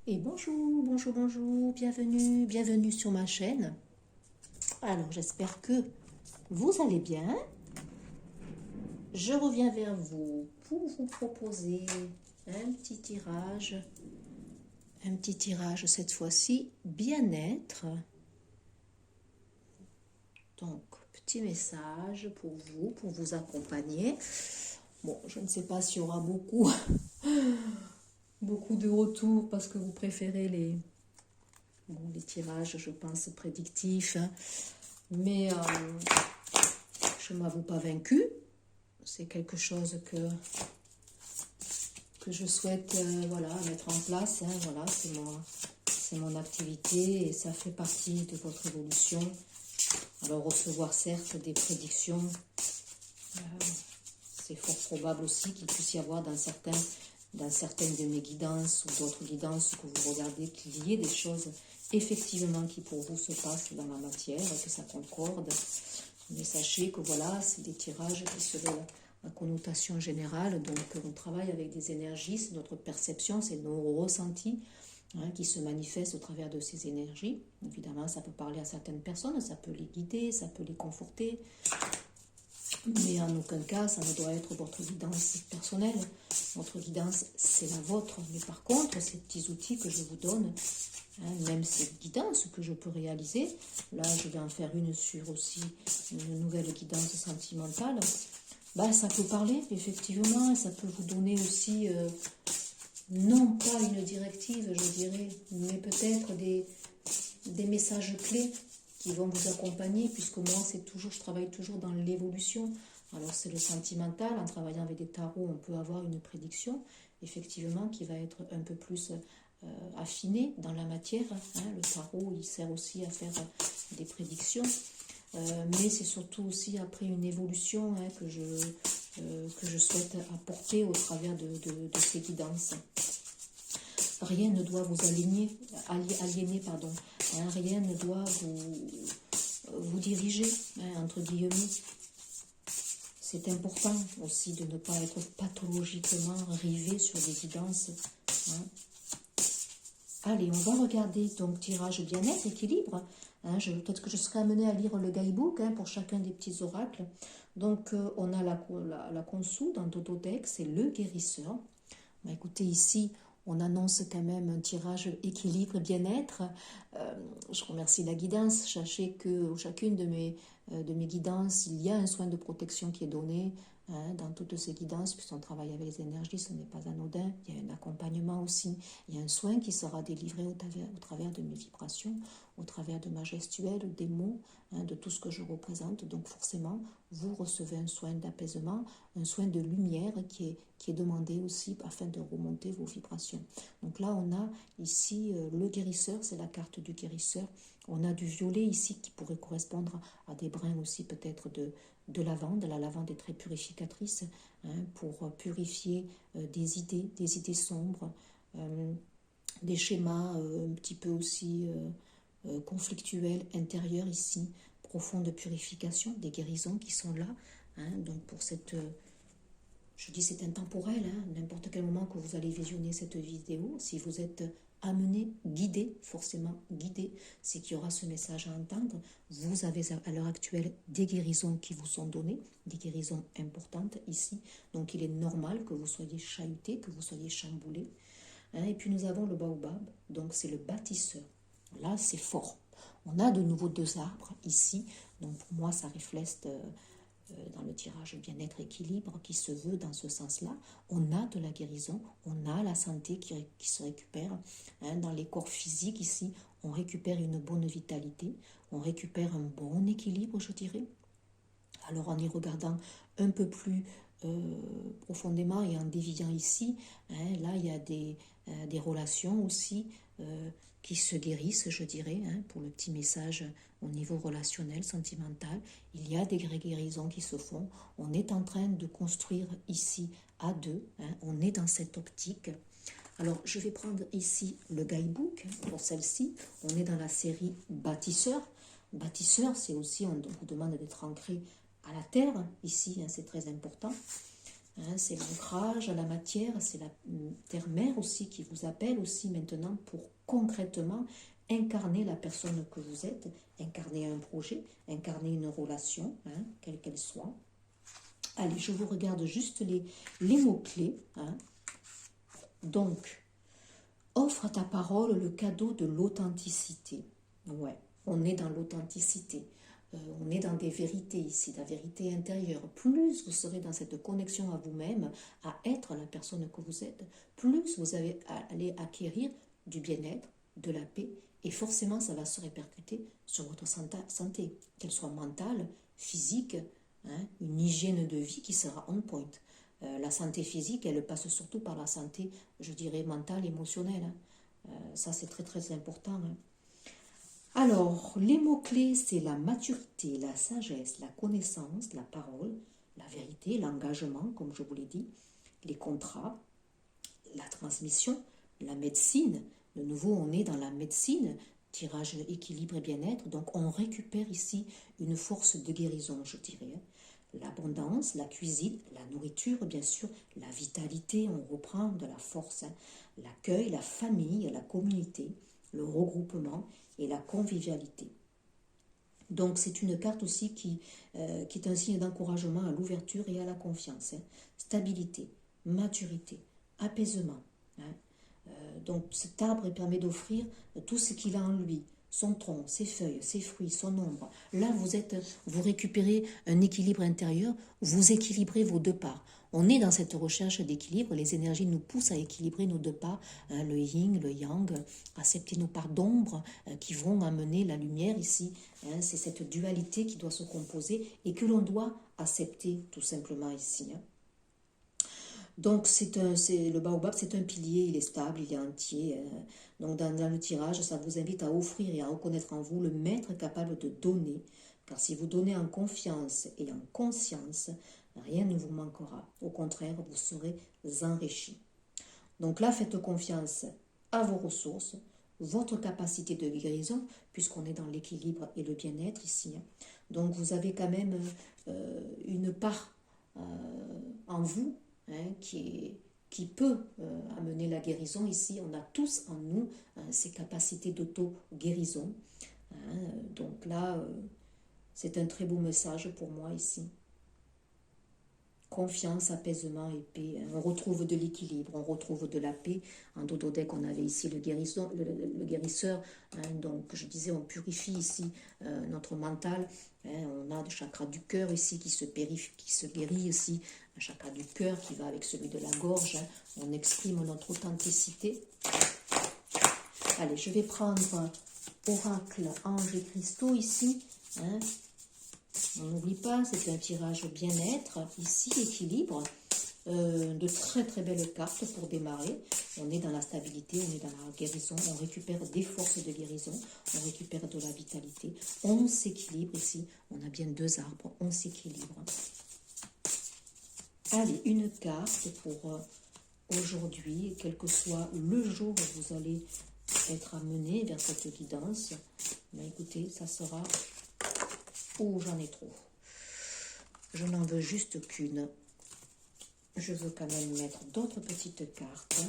Et bonjour, bonjour, bonjour, bienvenue, bienvenue sur ma chaîne. Alors, j'espère que vous allez bien. Je reviens vers vous pour vous proposer un petit tirage cette fois-ci, bien-être. Donc, petit message pour vous accompagner. Bon, je ne sais pas s'il y aura beaucoup de retours parce que vous préférez les tirages, je pense, prédictifs. Hein. Mais je ne m'avoue pas vaincue. C'est quelque chose que je souhaite voilà, mettre en place. Hein, voilà, c'est mon activité et ça fait partie de votre évolution. Alors recevoir certes des prédictions, c'est fort probable aussi qu'il puisse y avoir dans certaines de mes guidances ou d'autres guidances que vous regardez qu'il y ait des choses effectivement qui pour vous se passent dans la matière, que ça concorde. Mais sachez que voilà, c'est des tirages qui seraient la connotation générale. Donc on travaille avec des énergies, c'est notre perception, c'est nos ressentis qui se manifestent au travers de ces énergies. Évidemment, ça peut parler à certaines personnes, ça peut les guider, ça peut les conforter. Mais en aucun cas, ça ne doit être votre guidance personnelle. Votre guidance, c'est la vôtre. Mais par contre, ces petits outils que je vous donne, même ces guidances que je peux réaliser, là, je vais en faire une sur aussi une nouvelle guidance sentimentale, bah, ça peut parler, effectivement, ça peut vous donner aussi, non pas une directive, je dirais, mais peut-être des messages clés qui vont vous accompagner, puisque moi, je travaille toujours dans l'évolution. Alors, c'est le sentimental. En travaillant avec des tarots, on peut avoir une prédiction, effectivement, qui va être un peu plus affinée dans la matière. Hein. Le tarot, il sert aussi à faire des prédictions. Mais c'est surtout aussi après une évolution que je souhaite apporter au travers de ces guidances. Rien ne doit vous aliéner, pardon. Hein, rien ne doit vous diriger, hein, entre guillemets. C'est important aussi de ne pas être pathologiquement rivé sur des guidances. Hein. Allez, on va regarder donc tirage bien-être, équilibre. Hein, peut-être que je serai amenée à lire le guidebook pour chacun des petits oracles. Donc, on a la conso dans Dododeck, c'est le guérisseur. Bah, écoutez, ici, on annonce quand même un tirage équilibre, bien-être. Je remercie la guidance. Sachez que chacune de mes guidances, il y a un soin de protection qui est donné dans toutes ces guidances, puisqu'on travaille avec les énergies, ce n'est pas anodin. Il y a un accompagnement aussi. Il y a un soin qui sera délivré au travers de mes vibrations, au travers de ma gestuelle, des mots, de tout ce que je représente. Donc forcément, vous recevez un soin d'apaisement, un soin de lumière qui est demandé aussi afin de remonter vos vibrations. Donc là, on a ici le guérisseur, c'est la carte du guérisseur. On a du violet ici qui pourrait correspondre à des brins aussi peut-être de lavande. La lavande est très purificatrice pour purifier des idées sombres, des schémas un petit peu aussi conflictuels intérieurs ici, profonde purification, des guérisons qui sont là. Donc pour cette... je dis c'est intemporel, n'importe quel moment que vous allez visionner cette vidéo, si vous êtes amené, guidé, forcément guidé, c'est qu'il y aura ce message à entendre. Vous avez à l'heure actuelle des guérisons qui vous sont données, des guérisons importantes ici, donc il est normal que vous soyez chahuté, que vous soyez chamboulé. Et puis nous avons le baobab, donc c'est le bâtisseur. Là c'est fort. On a de nouveau 2 arbres ici, donc pour moi ça reflète dans le tirage bien-être équilibre qui se veut dans ce sens-là. On a de la guérison, on a la santé qui se récupère. Dans les corps physiques ici, on récupère une bonne vitalité, on récupère un bon équilibre, je dirais. Alors en y regardant un peu plus profondément et en déviant ici, là il y a des relations aussi qui se guérissent, je dirais, pour le petit message au niveau relationnel, sentimental. Il y a des guérisons qui se font. On est en train de construire ici à deux. On est dans cette optique. Alors, je vais prendre ici le guidebook pour celle-ci. On est dans la série Bâtisseur. Bâtisseur, c'est aussi, on vous demande d'être ancré à la terre. Ici, c'est très important. Hein, c'est l'ancrage à la matière, c'est la terre-mère aussi qui vous appelle aussi maintenant pour concrètement incarner la personne que vous êtes, incarner un projet, incarner une relation, hein, quelle qu'elle soit. Allez, je vous regarde juste les mots-clés. Hein. Donc, offre à ta parole le cadeau de l'authenticité. Ouais, on est dans l'authenticité. On est dans des vérités ici, la vérité intérieure. Plus vous serez dans cette connexion à vous-même, à être la personne que vous êtes, plus vous allez acquérir du bien-être, de la paix, et forcément ça va se répercuter sur votre santé, qu'elle soit mentale, physique, hein, une hygiène de vie qui sera on point. La santé physique, elle passe surtout par la santé, je dirais, mentale, émotionnelle. Hein. Ça, c'est très, très important. Hein. Alors, les mots-clés, c'est la maturité, la sagesse, la connaissance, la parole, la vérité, l'engagement, comme je vous l'ai dit, les contrats, la transmission, la médecine. De nouveau, on est dans la médecine, tirage équilibre et bien-être, donc on récupère ici une force de guérison, je dirais. L'abondance, la cuisine, la nourriture, bien sûr, la vitalité, on reprend de la force, hein, l'accueil, la famille, la communauté, le regroupement et la convivialité. Donc c'est une carte aussi qui est un signe d'encouragement à l'ouverture et à la confiance. Hein. Stabilité, maturité, apaisement. Hein. Donc cet arbre permet d'offrir tout ce qu'il a en lui, son tronc, ses feuilles, ses fruits, son ombre. Là, vous récupérez un équilibre intérieur, vous équilibrez vos deux parts. On est dans cette recherche d'équilibre, les énergies nous poussent à équilibrer nos deux parts, hein, le yin, le yang, accepter nos parts d'ombre qui vont amener la lumière ici. Hein, c'est cette dualité qui doit se composer et que l'on doit accepter tout simplement ici. Hein. Donc, le baobab, c'est un pilier, il est stable, il est entier. Donc, dans le tirage, ça vous invite à offrir et à reconnaître en vous le maître capable de donner. Car si vous donnez en confiance et en conscience, rien ne vous manquera. Au contraire, vous serez enrichi. Donc là, faites confiance à vos ressources, votre capacité de guérison, puisqu'on est dans l'équilibre et le bien-être ici. Donc, vous avez quand même une part en vous, hein, qui peut amener la guérison ici. On a tous en nous ces capacités d'auto-guérison. Hein. Donc là, c'est un très beau message pour moi ici. Confiance, apaisement et paix. On retrouve de l'équilibre, on retrouve de la paix. En dodo deck, on avait ici le guérisseur. Hein, donc, je disais, on purifie ici notre mental. Hein, on a le chakra du cœur ici qui se guérit ici. Un chakra du cœur qui va avec celui de la gorge. Hein. On exprime notre authenticité. Allez, je vais prendre oracle, ange et cristaux ici. Hein. On n'oublie pas, c'est un tirage bien-être, ici, équilibre, de très très belles cartes pour démarrer. On est dans la stabilité, on est dans la guérison, on récupère des forces de guérison, on récupère de la vitalité, on s'équilibre ici, on a bien deux arbres, on s'équilibre. Allez, une carte pour aujourd'hui, quel que soit le jour où vous allez être amené vers cette guidance. Mais écoutez, ça sera... Oh, j'en ai trop. Je n'en veux juste qu'une. Je veux quand même mettre d'autres petites cartes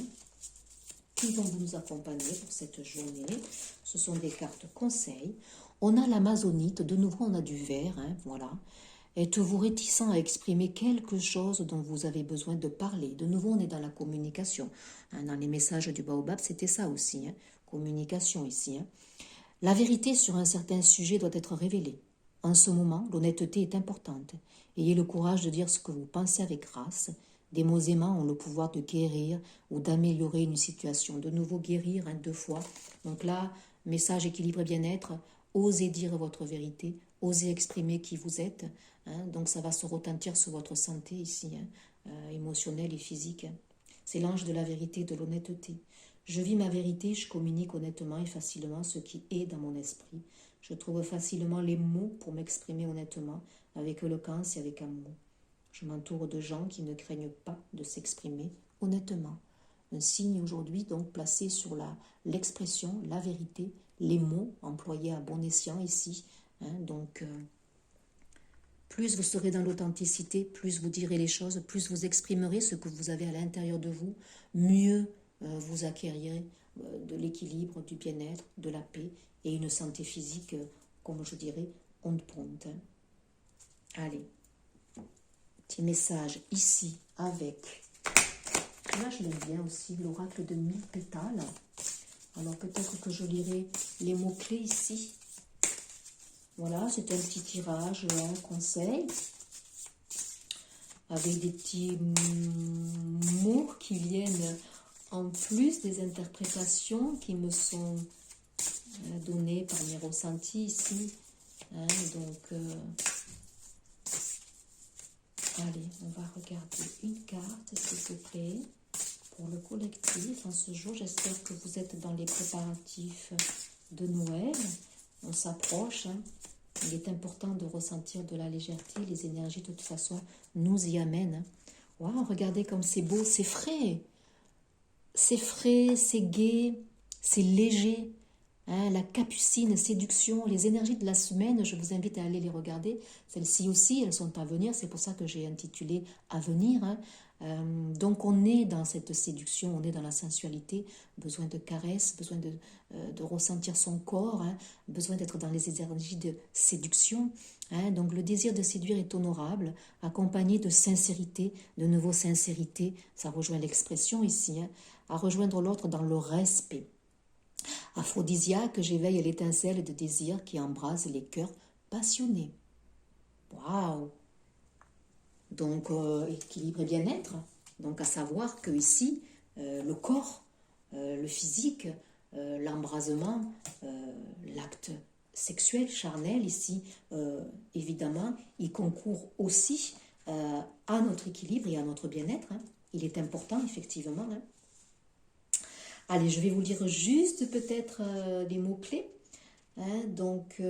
qui vont nous accompagner pour cette journée. Ce sont des cartes conseils. On a l'amazonite. De nouveau, on a du vert. Hein, voilà. Êtes-vous réticent à exprimer quelque chose dont vous avez besoin de parler? De nouveau, on est dans la communication. Hein, dans les messages du baobab, c'était ça aussi. Hein, communication ici. Hein. La vérité sur un certain sujet doit être révélée. En ce moment, l'honnêteté est importante. Ayez le courage de dire ce que vous pensez avec grâce. Des mots aimants ont le pouvoir de guérir ou d'améliorer une situation. De nouveau, guérir, hein, deux fois. Donc là, message équilibre et bien-être. Osez dire votre vérité. Osez exprimer qui vous êtes. Hein, donc ça va se retentir sur votre santé ici, hein, émotionnelle et physique. Hein. C'est l'ange de la vérité, de l'honnêteté. Je vis ma vérité, je communique honnêtement et facilement ce qui est dans mon esprit. Je trouve facilement les mots pour m'exprimer honnêtement, avec éloquence et avec amour. Je m'entoure de gens qui ne craignent pas de s'exprimer honnêtement. Un signe aujourd'hui donc placé sur l'expression, la vérité, les mots employés à bon escient ici. Hein, donc Plus vous serez dans l'authenticité, plus vous direz les choses, plus vous exprimerez ce que vous avez à l'intérieur de vous, mieux vous acquérirez de l'équilibre, du bien-être, de la paix et une santé physique, comme je dirais, on ponte. Allez, petit message ici avec, là je l'aime bien aussi, l'oracle de 1000 pétales. Alors peut-être que je lirai les mots-clés ici. Voilà, c'est un petit tirage, un conseil, avec des petits mots qui viennent en plus des interprétations qui me sont données par mes ressentis ici. Hein, donc, allez, on va regarder une carte, s'il te plaît, pour le collectif. En ce jour, j'espère que vous êtes dans les préparatifs de Noël. On s'approche, hein. Il est important de ressentir de la légèreté. Les énergies, de toute façon, nous y amènent. Hein. Wow, regardez comme c'est beau, c'est frais. C'est frais, c'est gai, c'est léger. Hein, la capucine, séduction, les énergies de la semaine, je vous invite à aller les regarder. Celles-ci aussi, elles sont à venir. C'est pour ça que j'ai intitulé « À venir hein. ». Donc on est dans cette séduction, on est dans la sensualité, besoin de caresses, besoin de ressentir son corps, hein, besoin d'être dans les énergies de séduction. Hein, donc le désir de séduire est honorable, accompagné de sincérité, de nouveau sincérité, ça rejoint l'expression ici, hein, à rejoindre l'autre dans le respect. Aphrodisiaque, j'éveille l'étincelle de désir qui embrase les cœurs passionnés. Waouh! Donc, équilibre et bien-être. Donc, à savoir que ici, le corps, le physique, l'embrasement, l'acte sexuel, charnel, ici, évidemment, il concourt aussi à notre équilibre et à notre bien-être. Hein. Il est important, effectivement. Hein. Allez, je vais vous lire juste peut-être les mots-clés. Hein, donc,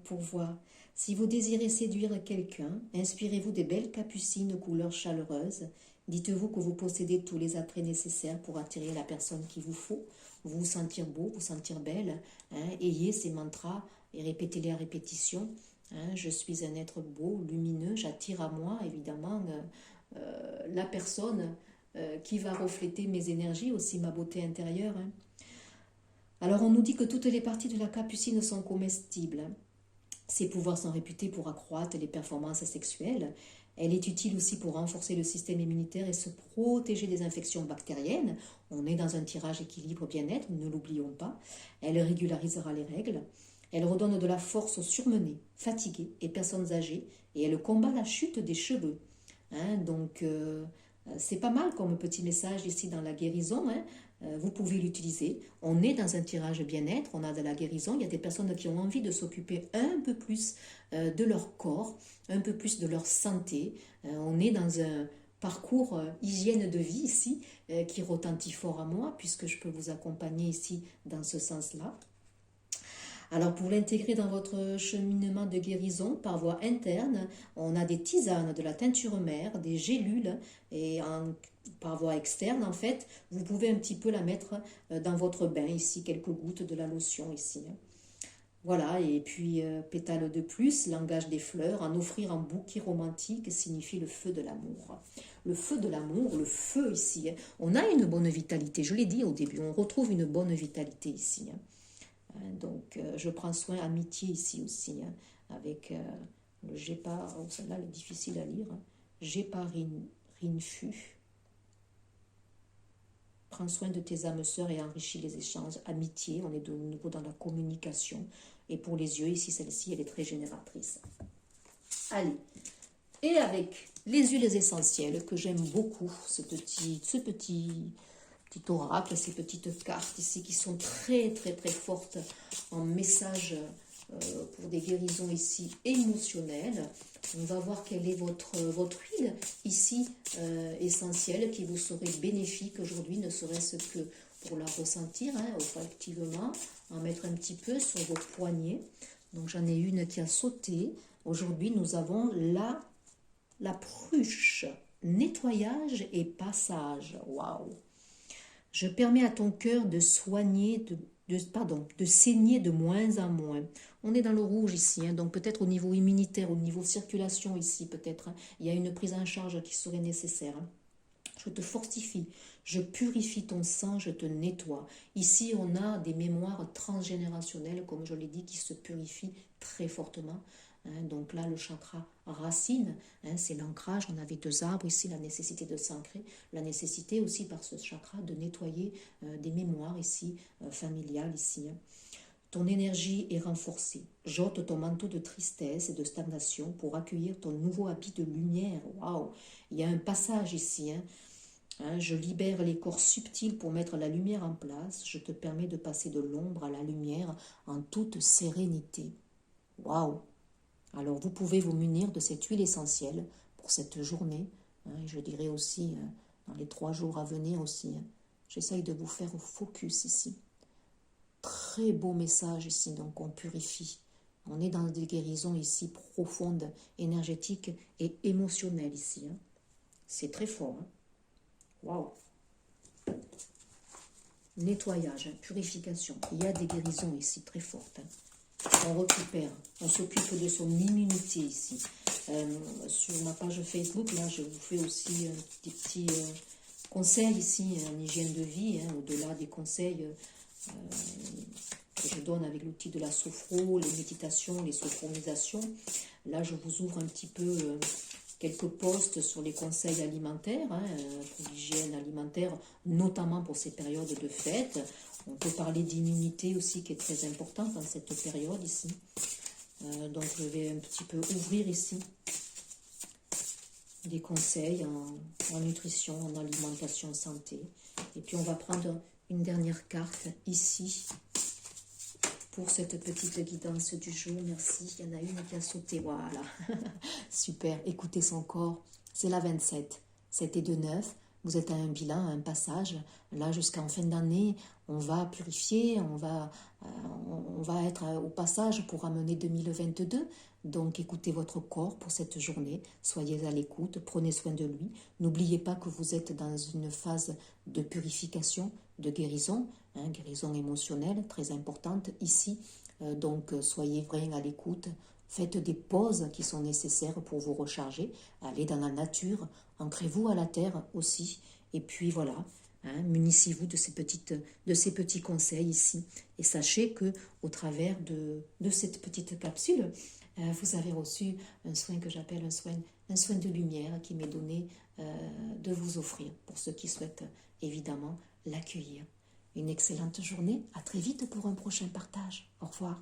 pour voir. Si vous désirez séduire quelqu'un, inspirez-vous des belles capucines aux couleurs chaleureuses. Dites-vous que vous possédez tous les attraits nécessaires pour attirer la personne qu'il vous faut, vous sentir beau, vous sentir belle. Hein, ayez ces mantras et répétez-les à répétition. Hein, je suis un être beau, lumineux, j'attire à moi, évidemment, la personne qui va refléter mes énergies, aussi ma beauté intérieure. Hein. Alors, on nous dit que toutes les parties de la capucine sont comestibles. Hein. Ses pouvoirs sont réputés pour accroître les performances sexuelles. Elle est utile aussi pour renforcer le système immunitaire et se protéger des infections bactériennes. On est dans un tirage équilibre bien-être, ne l'oublions pas. Elle régularisera les règles. Elle redonne de la force aux surmenés, fatigués et personnes âgées. Et elle combat la chute des cheveux. Hein, donc, c'est pas mal comme petit message ici dans la guérison. Hein. Vous pouvez l'utiliser. On est dans un tirage bien-être, on a de la guérison. Il y a des personnes qui ont envie de s'occuper un peu plus de leur corps, un peu plus de leur santé. On est dans un parcours hygiène de vie ici qui retentit fort à moi puisque je peux vous accompagner ici dans ce sens-là. Alors pour l'intégrer dans votre cheminement de guérison par voie interne, on a des tisanes, de la teinture mère, des gélules et par voie externe en fait, vous pouvez un petit peu la mettre dans votre bain ici, quelques gouttes de la lotion ici. Voilà, et puis pétale de plus, langage des fleurs, en offrir un bouquet romantique signifie le feu de l'amour. Le feu de l'amour, le feu ici, on a une bonne vitalité, je l'ai dit au début, on retrouve une bonne vitalité ici. Donc, je prends soin amitié ici aussi, hein, avec le Gépard, oh, celle-là elle est difficile à lire, hein. Géparinfu. Prends soin de tes âmes sœurs et enrichis les échanges. Amitié, on est de nouveau dans la communication. Et pour les yeux, ici, celle-ci, elle est très génératrice. Allez, et avec les huiles essentielles que j'aime beaucoup, ce petit oracle, ces petites cartes ici qui sont très très très fortes en message pour des guérisons ici émotionnelles. On va voir quelle est votre huile ici essentielle qui vous serait bénéfique aujourd'hui, ne serait-ce que pour la ressentir, hein, olfactivement, en mettre un petit peu sur vos poignets. Donc j'en ai une qui a sauté. Aujourd'hui nous avons la pruche, nettoyage et passage. Waouh! Je permets à ton cœur de soigner de saigner de moins en moins. On est dans le rouge ici, hein, donc peut-être au niveau immunitaire, au niveau circulation ici, peut-être, hein, il y a une prise en charge qui serait nécessaire. Hein. Je te fortifie, je purifie ton sang, je te nettoie. Ici, on a des mémoires transgénérationnelles, comme je l'ai dit, qui se purifient très fortement. Hein, donc là, le chakra racine, hein, c'est l'ancrage. On avait 2 arbres ici, la nécessité de s'ancrer, la nécessité aussi par ce chakra de nettoyer des mémoires ici, familiales ici. Hein. Ton énergie est renforcée. J'ôte ton manteau de tristesse et de stagnation pour accueillir ton nouveau habit de lumière. Waouh! Il y a un passage ici. Hein. Hein, je libère les corps subtils pour mettre la lumière en place. Je te permets de passer de l'ombre à la lumière en toute sérénité. Waouh! Alors vous pouvez vous munir de cette huile essentielle pour cette journée. Hein, et je dirais aussi dans les 3 jours à venir aussi. Hein. J'essaye de vous faire au focus ici. Très beau message ici, donc on purifie. On est dans des guérisons ici profondes, énergétiques et émotionnelles ici. Hein. C'est très fort. Hein. Waouh! Nettoyage, hein, purification. Il y a des guérisons ici très fortes. Hein. On récupère, on s'occupe de son immunité ici. Sur ma page Facebook, là, je vous fais aussi des petits conseils ici en hygiène de vie, hein, au-delà des conseils que je donne avec l'outil de la sophro, les méditations, les sophronisations. Là, je vous ouvre un petit peu quelques posts sur les conseils alimentaires, hein, pour l'hygiène alimentaire, notamment pour ces périodes de fête. On peut parler d'immunité aussi, qui est très importante dans cette période ici. Donc, je vais un petit peu ouvrir ici des conseils en nutrition, en alimentation, santé. Et puis, on va prendre une dernière carte ici pour cette petite guidance du jour. Merci. Il y en a une qui a sauté. Voilà. Super. Écoutez son corps. C'est la 27. 7 et 2, 9. Vous êtes à un bilan, à un passage. Là, jusqu'en fin d'année, on va purifier, on va être au passage pour amener 2022. Donc, écoutez votre corps pour cette journée. Soyez à l'écoute, prenez soin de lui. N'oubliez pas que vous êtes dans une phase de purification, de guérison, hein, guérison émotionnelle très importante ici. Donc, soyez vraiment à l'écoute. Faites des pauses qui sont nécessaires pour vous recharger. Allez dans la nature, ancrez-vous à la terre aussi. Et puis voilà, hein, munissez-vous de ces petits conseils ici. Et sachez que au travers de cette petite capsule, vous avez reçu un soin que j'appelle un soin de lumière qui m'est donné de vous offrir pour ceux qui souhaitent évidemment l'accueillir. Une excellente journée. À très vite pour un prochain partage. Au revoir.